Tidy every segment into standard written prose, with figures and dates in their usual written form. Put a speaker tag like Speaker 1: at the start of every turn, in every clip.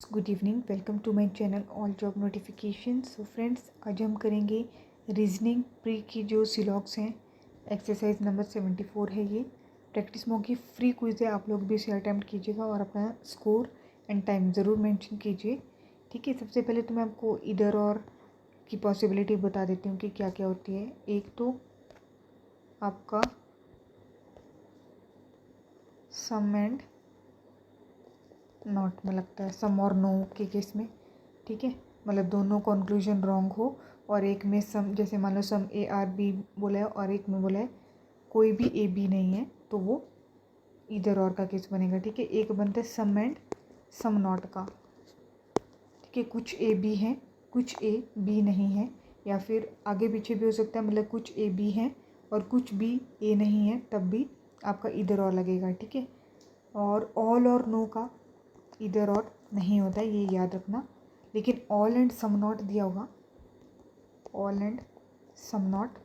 Speaker 1: Good evening, welcome to my channel all job notification. So friends, आज हम करेंगे reasoning pre की जो सिलॉग्स हैं। एक्सरसाइज नंबर 74 है ये। प्रैक्टिस मोड की फ्री क्विज है, आप लोग भी इसे अटैम्प्ट कीजिएगा और अपना स्कोर एंड टाइम ज़रूर मेंशन कीजिए। ठीक है, सबसे पहले तो मैं आपको इधर और की पॉसिबिलिटी बता देती हूँ कि क्या क्या होती है। एक तो आपका सम एंड नॉट में लगता है, सम और नो के केस में। ठीक है, मतलब दोनों कंक्लूजन रॉन्ग हो और एक में सम, जैसे मान लो सम ए आर बी बोला है और एक में बोला है कोई भी ए बी नहीं है, तो वो इधर और का केस बनेगा। ठीक है, एक बनता है सम एंड सम नॉट का। ठीक है, कुछ ए बी हैं, कुछ ए बी नहीं है, या फिर आगे पीछे भी हो सकता है, मतलब कुछ ए बी हैं और कुछ बी ए नहीं है, तब भी आपका इधर और लगेगा। ठीक है, और ऑल और नो का इधर और नहीं होता है, ये याद रखना। लेकिन ऑल एंड सम नॉट दिया होगा, ऑल एंड सम नॉट,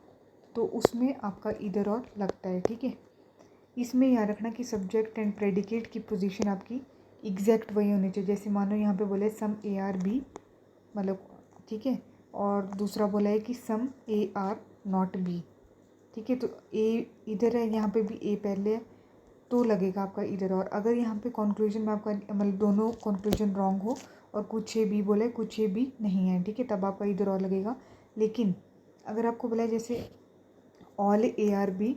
Speaker 1: तो उसमें आपका इधर और लगता है। ठीक है, इसमें याद रखना कि सब्जेक्ट एंड प्रेडिकेट की पोजीशन आपकी एग्जैक्ट वही होनी चाहिए। जैसे मानो यहाँ पे बोले सम ए आर बी, मतलब ठीक है, और दूसरा बोला है कि सम ए आर नॉट बी। ठीक है, तो ए इधर है, यहाँ पे भी ए पहले है, तो लगेगा आपका इधर और। अगर यहाँ पे कंक्लूजन में आपका मतलब दोनों कंक्लूजन रॉन्ग हो और कुछ ए बी बोले कुछ ए बी नहीं है, ठीक है, तब आपका इधर और लगेगा। लेकिन अगर आपको बोला है जैसे all A are B,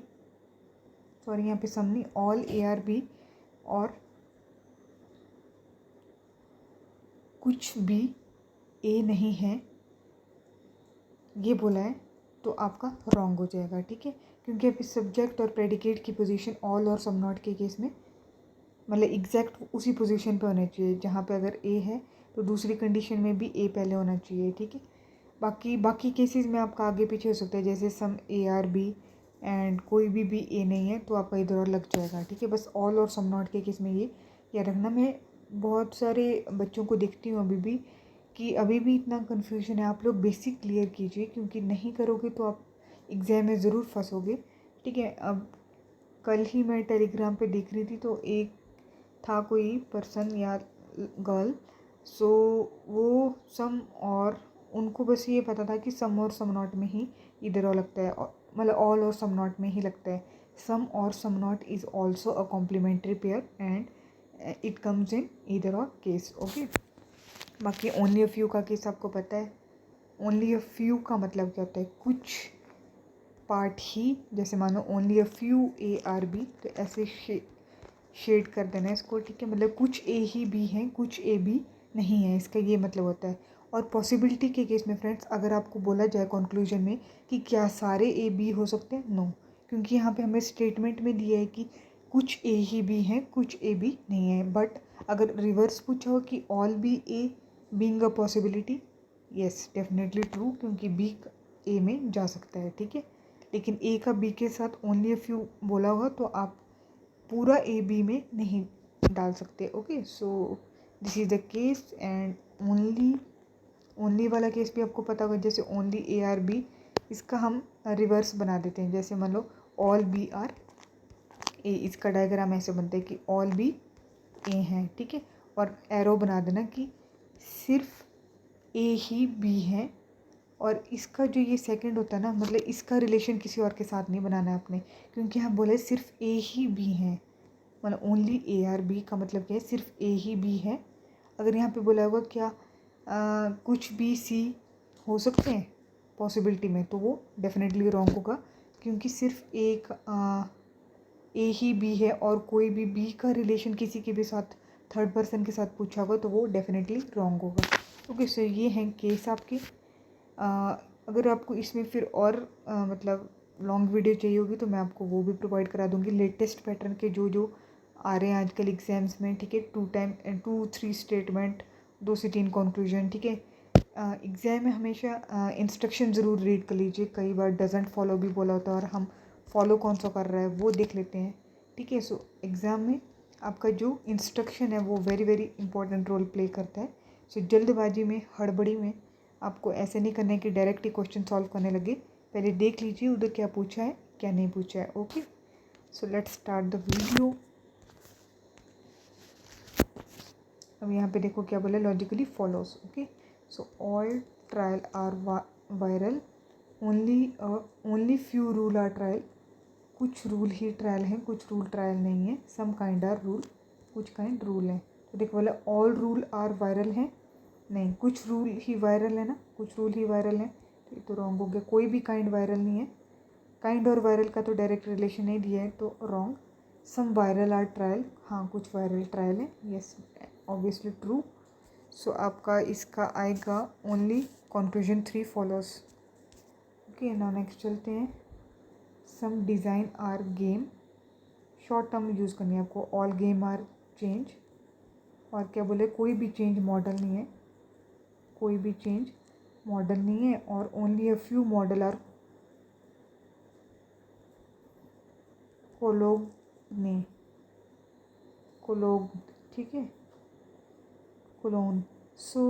Speaker 1: sorry यहाँ पे सम नहीं, ऑल ए आर बी और कुछ भी ए नहीं है, ये बोला है, तो आपका रॉन्ग हो जाएगा। ठीक है, क्योंकि अब इस सब्जेक्ट और प्रेडिकेट की पोजीशन ऑल और सम नॉट के केस में मतलब एग्जैक्ट उसी पोजीशन पे होना चाहिए। जहाँ पे अगर ए है तो दूसरी कंडीशन में भी ए पहले होना चाहिए। ठीक है, बाकी केसेस में आपका आगे पीछे हो सकता है, जैसे सम ए आर बी एंड कोई भी ए नहीं है, तो आपका इधर और लग जाएगा। ठीक है, बस ऑल और सम नॉट के केस में ये याद रखना। मैं बहुत सारे बच्चों को देखती हूँ अभी भी कि अभी भी इतना कन्फ्यूजन है। आप लोग बेसिक क्लियर कीजिए, क्योंकि नहीं करोगे तो आप एग्ज़ाम में ज़रूर फंसोगे। ठीक है, अब कल ही मैं टेलीग्राम पे देख रही थी, तो एक था कोई पर्सन या गर्ल, सो वो सम और उनको बस ये पता था कि सम और सम नॉट में ही इधर और लगता है, मतलब ऑल और सम नॉट में ही लगता है। सम और some not is also a complementary pair and it comes in इधर और केस। ओके, बाकी ओनली अ फ्यू का केस आपको पता है। ओनली अ फ्यू का मतलब क्या होता है, कुछ पार्ट ही, जैसे मानो only a few A are B, तो ऐसे शेड कर देना है इसको। ठीक है, मतलब कुछ ए ही बी हैं, कुछ ए बी नहीं है, इसका ये मतलब होता है। और पॉसिबिलिटी के केस में फ्रेंड्स, अगर आपको बोला जाए कंक्लूजन में कि क्या सारे ए बी हो सकते हैं, नो, क्योंकि यहाँ पे हमें स्टेटमेंट में दिया है कि कुछ ए ही बी हैं, कुछ ए बी नहीं है। बट अगर रिवर्स पूछा हो कि all B a being a possibility, yes definitely true, क्योंकि बी ए में जा सकता है। ठीक है, लेकिन ए का बी के साथ ओनली अ फ्यू बोला होगा तो आप पूरा ए बी में नहीं डाल सकते। Okay, so this is the case. And only वाला केस भी आपको पता होगा, जैसे ओनली ए आर बी, इसका हम रिवर्स बना देते हैं। जैसे मान लो ऑल बी आर ए, इसका डायग्राम ऐसे बनता है कि ऑल बी ए हैं। ठीक है, और एरो बना देना कि सिर्फ ए ही बी हैं, और इसका जो ये सेकंड होता है ना, मतलब इसका रिलेशन किसी और के साथ नहीं बनाना है आपने, क्योंकि यहाँ बोले सिर्फ ए ही बी हैं, मतलब ओनली ए आर बी का मतलब क्या है, सिर्फ ए ही बी है। अगर यहाँ पे बोला होगा क्या कुछ बी सी हो सकते हैं पॉसिबिलिटी में, तो वो डेफिनेटली रॉन्ग होगा, क्योंकि सिर्फ एक ए ही बी है और कोई भी बी का रिलेशन किसी के भी साथ थर्ड पर्सन के साथ पूछा होगा, तो वो डेफिनेटली रॉन्ग होगा। ओके, सो ये हैं केस आपके। अगर आपको इसमें फिर और मतलब लॉन्ग वीडियो चाहिए होगी तो मैं आपको वो भी प्रोवाइड करा दूँगी, लेटेस्ट पैटर्न के जो आ रहे हैं आजकल एग्जाम्स में। ठीक है, 2-3 स्टेटमेंट, 2 से 3 कंक्लूजन। ठीक है, एग्ज़ाम में हमेशा इंस्ट्रक्शन ज़रूर रीड कर लीजिए। कई बार डजेंट फॉलो भी बोला होता है और हम फॉलो कौन सा कर रहा है वो देख लेते हैं। ठीक है, सो एग्ज़ाम में आपका जो इंस्ट्रक्शन है वो very very important role play करता है। सो जल्दबाजी में, हड़बड़ी में आपको ऐसे नहीं करना है कि डायरेक्ट ही क्वेश्चन सॉल्व करने लगे। पहले देख लीजिए उधर क्या पूछा है क्या नहीं पूछा है। Okay, so let's start the video. अब यहाँ पे देखो क्या बोला, logically follows. Okay, so all trial are viral, only few rule are trial, कुछ रूल ही ट्रायल हैं, कुछ रूल ट्रायल नहीं है। सम काइंड आर रूल, कुछ काइंड रूल है। तो देखो बोला ऑल रूल आर वायरल हैं, नहीं, कुछ रूल ही वायरल है ना, कुछ रूल ही वायरल है, तो ये तो रॉन्ग हो गया। कोई भी काइंड वायरल नहीं है, काइंड और वायरल का तो डायरेक्ट रिलेशन नहीं दिया है, तो wrong. Some viral are trial, हाँ कुछ वायरल ट्रायल है, यस ऑब्वियसली ट्रू। सो आपका इसका आएगा only conclusion 3 follows. Okay, now next चलते हैं। Some design are game, short term use करनी है आपको। ऑल गेम आर चेंज, और क्या बोले, कोई भी चेंज मॉडल नहीं है, कोई भी चेंज मॉडल नहीं है, और only a few model are colon, ठीक है, कोलोन। सो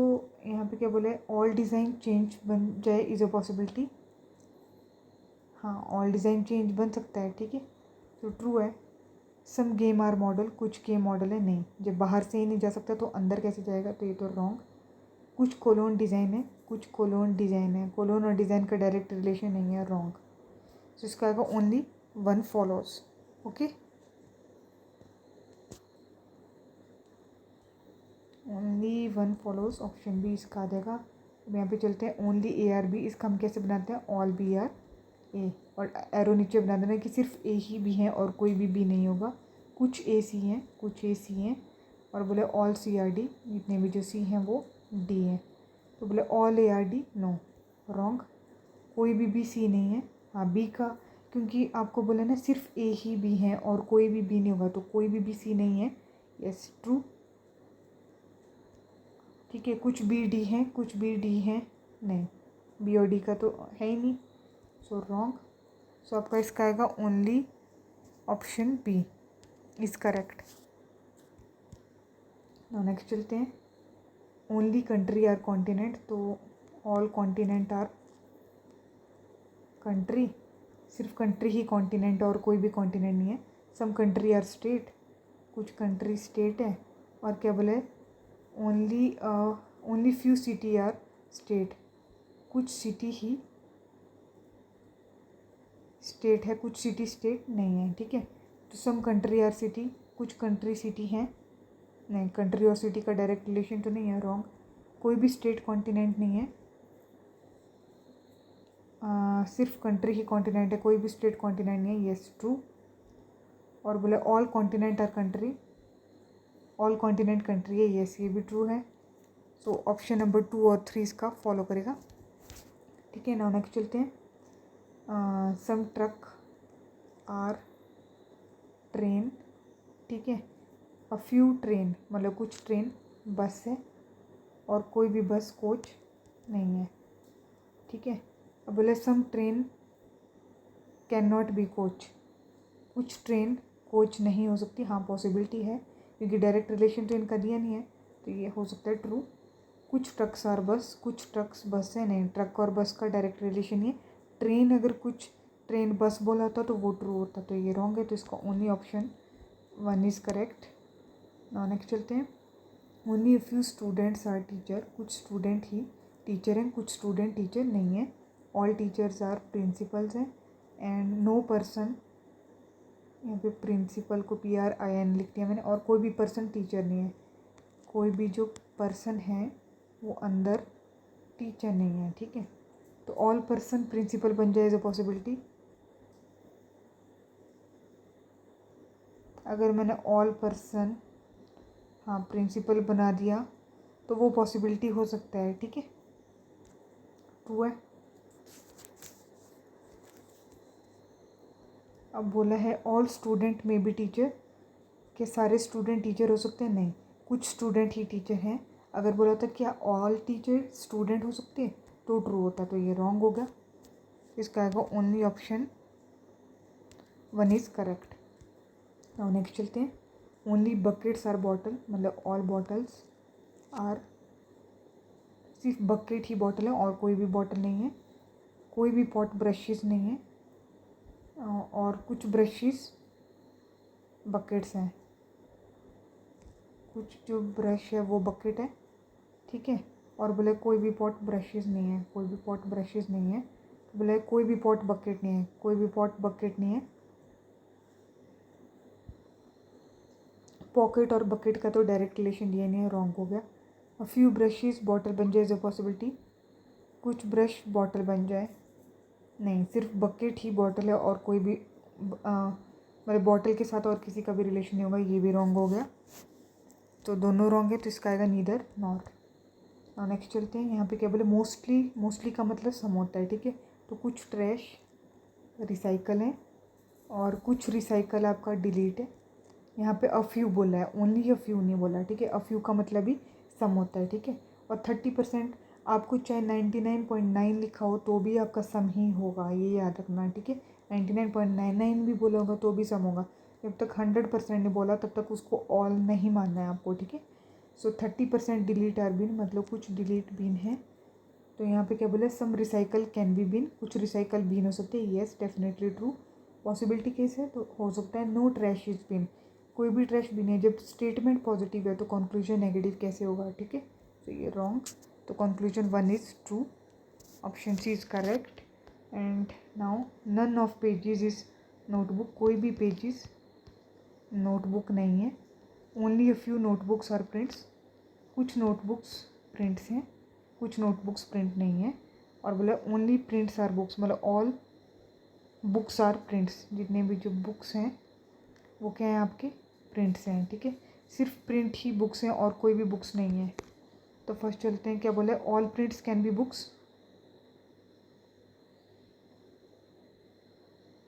Speaker 1: यहाँ पे क्या बोले, ऑल डिज़ाइन चेंज बन जाए इज़ अ पॉसिबिलिटी, हाँ ऑल डिज़ाइन चेंज बन सकता है, ठीक है, तो ट्रू है। सम गेम आर मॉडल, कुछ गेम मॉडल है, नहीं, जब बाहर से ही नहीं जा सकता तो अंदर कैसे जाएगा, तो ये तो रॉन्ग। कुछ कोलोन डिज़ाइन है, कुछ कोलोन डिज़ाइन है, कोलोन और डिज़ाइन का डायरेक्ट रिलेशन नहीं है, रॉन्ग। सो इसका आएगा only 1 follows. Okay, only 1 follows, option B इसका आ जाएगा। अब यहाँ पे चलते हैं, ओनली ए आर बी, इसका हम कैसे बनाते हैं, ऑल बी आर ए, और एरो नीचे बना देना कि सिर्फ ए ही बी हैं और कोई भी बी नहीं होगा। कुछ ए सी हैं, कुछ ए सी हैं, और बोले ऑल सी आर डी, जितने भी जो सी हैं वो डी हैं, तो बोले all A are D, no, wrong. कोई भी सी नहीं है, हाँ बी का, क्योंकि आपको बोला ना सिर्फ ए ही बी हैं और कोई भी बी नहीं होगा, तो कोई भी सी नहीं है, यस ट्रू, ठीक है। कुछ बी डी हैं, कुछ बी डी हैं, नहीं, बी और डी का तो है ही नहीं, सो रॉन्ग। सो आपका इसका आएगा only option B is correct. Next चलते हैं, ओनली कंट्री आर कॉन्टिनेंट, तो ऑल कॉन्टिनेंट आर कंट्री, सिर्फ कंट्री ही कॉन्टिनेंट और कोई भी कॉन्टिनेंट नहीं है। सम कंट्री आर स्टेट, कुछ कंट्री स्टेट है, और क्या बोले, only few city are state, कुछ सिटी ही स्टेट है, कुछ सिटी स्टेट नहीं है, ठीक है। तो सम कंट्री आर सिटी, कुछ कंट्री सिटी हैं, नहीं, कंट्री और सिटी का डायरेक्ट रिलेशन तो नहीं है, रॉन्ग। कोई भी स्टेट कॉन्टिनेंट नहीं है, सिर्फ कंट्री ही कॉन्टिनेंट है, कोई भी स्टेट कॉन्टिनेंट नहीं है, येस ट्रू। और बोले all continent are country, all continent country है, येस ये भी ट्रू है। सो ऑप्शन नंबर 2 और 3 इसका फॉलो करेगा, ठीक है। नाउ नेक्स्ट चलते हैं, सम ट्रक आर ट्रेन, ठीक है, अ फ्यू ट्रेन, मतलब कुछ ट्रेन बस है और कोई भी बस कोच नहीं है, ठीक है। अब बोले some train can not be coach, कुछ ट्रेन कोच नहीं हो सकती, हाँ पॉसिबिलिटी है, क्योंकि डायरेक्ट रिलेशन तो इनका दिया नहीं है, तो ये हो सकता है ट्रू। कुछ ट्रक्स आर बस, कुछ ट्रक्स बस है, नहीं, ट्रक और बस का डायरेक्ट रिलेशन नहीं है। ट्रेन, अगर कुछ ट्रेन बस बोला होता तो वो ट्रू होता, तो ये रॉन्ग है, तो इसका only option 1 is correct. Next चलते हैं, only a few students are teacher, कुछ स्टूडेंट ही टीचर हैं, कुछ स्टूडेंट टीचर नहीं है। ऑल टीचर्स आर प्रिंसिपल्स हैं, एंड नो पर्सन, यहाँ पे प्रिंसिपल को PRIN लिख दिया मैंने, और कोई भी पर्सन टीचर नहीं है, कोई भी जो पर्सन है वो अंदर टीचर नहीं है, ठीक है। तो ऑल पर्सन प्रिंसिपल बन जाए एज अ पॉसिबिलिटी, अगर मैंने ऑल पर्सन, हाँ प्रिंसिपल बना दिया तो वो पॉसिबिलिटी हो सकता है, ठीक है, ट्रू है। अब बोला है ऑल स्टूडेंट में बी टीचर, कि सारे स्टूडेंट टीचर हो सकते हैं, नहीं, कुछ स्टूडेंट ही टीचर हैं। अगर बोला था क्या ऑल टीचर स्टूडेंट हो सकते हैं तो ट्रू होता, तो ये रॉन्ग हो गया, इसका आएगा only option 1 is correct. Now next चलते हैं, ओनली बकेट्स आर बॉटल, मतलब ऑल बॉटल्स आर, सिर्फ बकेट ही बॉटल है और कोई भी बॉटल नहीं है। कोई भी पॉट ब्रशेस नहीं है, और कुछ ब्रशेस बकेट्स हैं, कुछ जो ब्रश है वो बकेट है, ठीक है। और बोले कोई भी पॉट ब्रशेज़ नहीं है, कोई भी पॉट ब्रशेज़ नहीं है। तो बोले कोई भी पॉट बकेट नहीं है, कोई भी पॉट बकेट नहीं है। पॉकेट और बकेट का तो डायरेक्ट रिलेशन दिया नहीं है, रॉन्ग हो गया। अ फ्यू ब्रशेज बॉटल बन जाए इज़ अ पॉसिबिलिटी, कुछ ब्रश बॉटल बन जाए, नहीं, सिर्फ बकेट ही बॉटल है और कोई भी मतलब बॉटल के साथ और किसी का भी रिलेशन नहीं होगा, ये भी रॉन्ग हो गया। तो दोनों रॉन्ग है, तो इसका आएगा नीदर नॉर। और नेक्स्ट चलते हैं, यहाँ पे क्या बोले मोस्टली, मोस्टली का मतलब सम होता है, ठीक है। तो कुछ ट्रैश रिसाइकल है और कुछ रिसाइकल आपका डिलीट है। यहाँ पे अ फ्यू बोला है, ओनली अ फ्यू नहीं बोला, ठीक है। अ फ्यू का मतलब ही सम होता है, ठीक है। और 30% आपको चाहे 99.9 लिखा हो तो भी आपका सम ही होगा, ये याद रखना, ठीक है। 99.99 भी बोला होगा तो भी सम होगा। जब तक 100% नहीं बोला तब तक उसको ऑल नहीं मानना है आपको, ठीक है। सो 30% डिलीट आर बीन, मतलब कुछ डिलीट बीन है। तो यहाँ पे क्या बोला, सम रिसाइकल कैन बी बीन, कुछ रिसाइकल बीन हो सकते हैं, yes definitely true. Possibility case है तो हो सकता है नो ट्रैश इज बीन, कोई भी ट्रैश बीन है। जब स्टेटमेंट पॉजिटिव है तो कंक्लूजन नेगेटिव कैसे होगा, ठीक है। तो ये रॉन्ग, तो conclusion 1 is true, option C is correct. And now none of pages is notebook, कोई भी पेजेस नोटबुक नहीं है। Only a few notebooks are prints, कुछ नोटबुक्स प्रिंट्स हैं, कुछ नोटबुक्स प्रिंट नहीं है। और बोला ओनली प्रिंट्स आर बुक्स, मतलब ऑल बुक्स आर प्रिंट्स, जितने भी जो बुक्स हैं वो क्या है आपके प्रिंट्स हैं, ठीक है। सिर्फ प्रिंट ही बुक्स हैं और कोई भी बुक्स नहीं है। तो फर्स्ट चलते हैं, क्या बोले all prints can be books,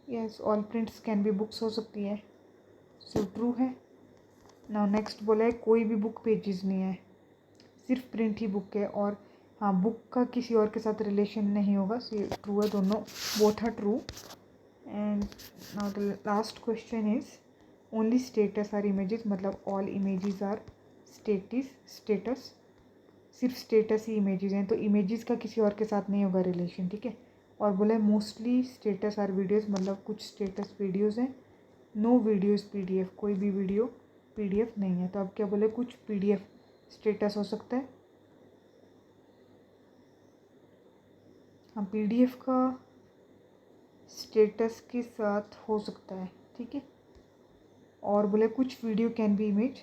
Speaker 1: yes all prints can be books हो सकती है, सो ट्रू है। नाउ नेक्स्ट बोला है कोई भी बुक पेजेस नहीं है, सिर्फ प्रिंट ही बुक है। और हाँ, बुक का किसी और के साथ रिलेशन नहीं होगा, सो ये ट्रू है, दोनों both are true. And now the last question is only status are images, मतलब ऑल इमेजेस आर स्टेटस, सिर्फ स्टेटस ही इमेजेस हैं, तो इमेजेस का किसी और के साथ नहीं होगा रिलेशन, ठीक है। और बोला मोस्टली स्टेटस आर वीडियोज़, मतलब कुछ स्टेटस वीडियोज़ हैं। नो वीडियोज़ पीडीएफ, कोई भी वीडियो पीडीएफ नहीं है। तो अब क्या बोले कुछ पीडीएफ स्टेटस हो सकता है, हाँ पीडीएफ का स्टेटस के साथ हो सकता है, ठीक है। और बोले कुछ वीडियो कैन बी इमेज,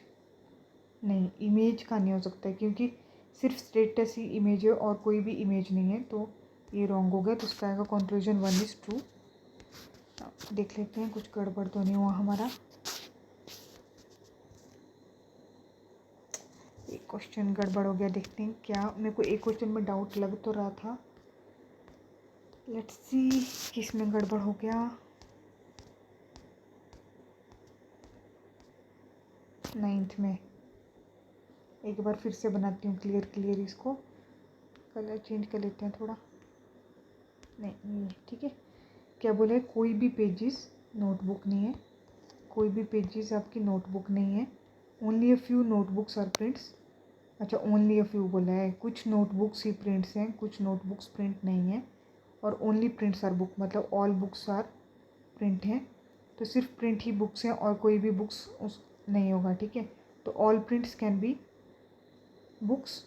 Speaker 1: नहीं इमेज का नहीं हो सकता है क्योंकि सिर्फ स्टेटस ही इमेज है और कोई भी इमेज नहीं है, तो ये रॉन्ग हो गया। तो इसका आएगा कंक्लूजन 1 इज़ ट्रू। देख लेते हैं कुछ गड़बड़ तो नहीं हुआ हमारा। एक क्वेश्चन गड़बड़ हो गया, देखते हैं क्या, मेरे को एक क्वेश्चन में डाउट लग तो रहा था, लेट्स सी किस में गड़बड़ हो गया। 9th में, एक बार फिर से बनाती हूँ क्लियर इसको, कलर चेंज कर लेते हैं थोड़ा, नहीं ठीक है। क्या बोले कोई भी पेजेस नोटबुक नहीं है, कोई भी पेजेस आपकी नोटबुक नहीं है। Only a few notebooks are prints, अच्छा ओनली अ फ्यू बोला है, कुछ नोटबुक्स ही प्रिंट्स हैं, कुछ नोटबुक्स प्रिंट नहीं है। और ओनली प्रिंट्स आर बुक, मतलब ऑल बुक्स आर प्रिंट हैं, तो सिर्फ प्रिंट ही बुक्स हैं और कोई भी बुक्स उस नहीं होगा, ठीक है। तो all prints can be books,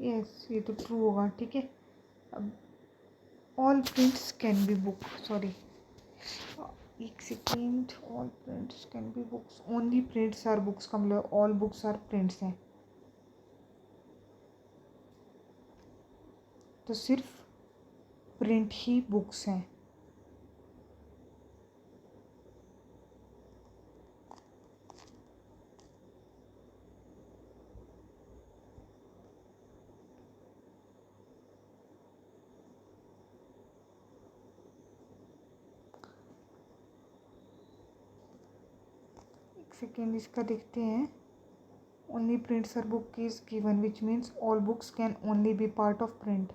Speaker 1: yes ये तो ट्रू होगा, ठीक है। अब all prints can be book, sorry एक second, all prints can be books, only prints are books का मतलब ऑल बुक्स आर प्रिंट्स हैं, तो सिर्फ प्रिंट ही बुक्स हैं। एक सेकेंड इसका देखते हैं, only prints are book is given which means all books can only be part of print.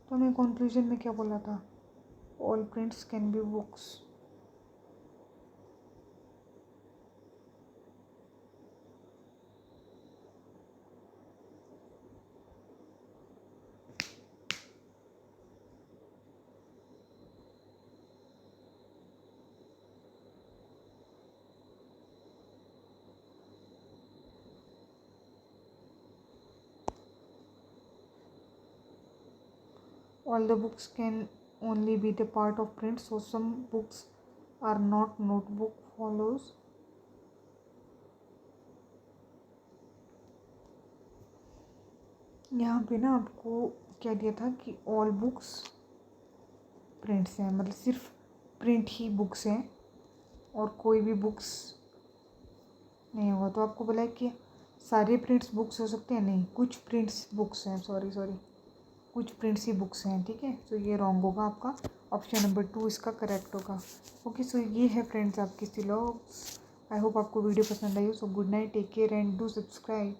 Speaker 1: तो हमें कंक्लूजन में क्या बोला था, all prints can be books, all the books can only be the part of print, so some books are not notebook follows. यहाँ पे ना आपको क्या दिया था कि ऑल बुक्स प्रिंट्स हैं, मतलब सिर्फ प्रिंट ही बुक्स हैं और कोई भी बुक्स नहीं होगा। तो आपको बोला है कि सारे प्रिंट्स बुक्स हो सकते हैं, नहीं, कुछ प्रिंट्स बुक्स हैं, सॉरी कुछ प्रिंट्स ही बुक्स हैं, ठीक है। तो ये रॉन्ग होगा आपका, ऑप्शन नंबर 2 इसका करेक्ट होगा। ओके, सो ये है फ्रेंड्स आपकी सिलॉग्स। आई होप आपको वीडियो पसंद आई हो। So good night, take care and do subscribe.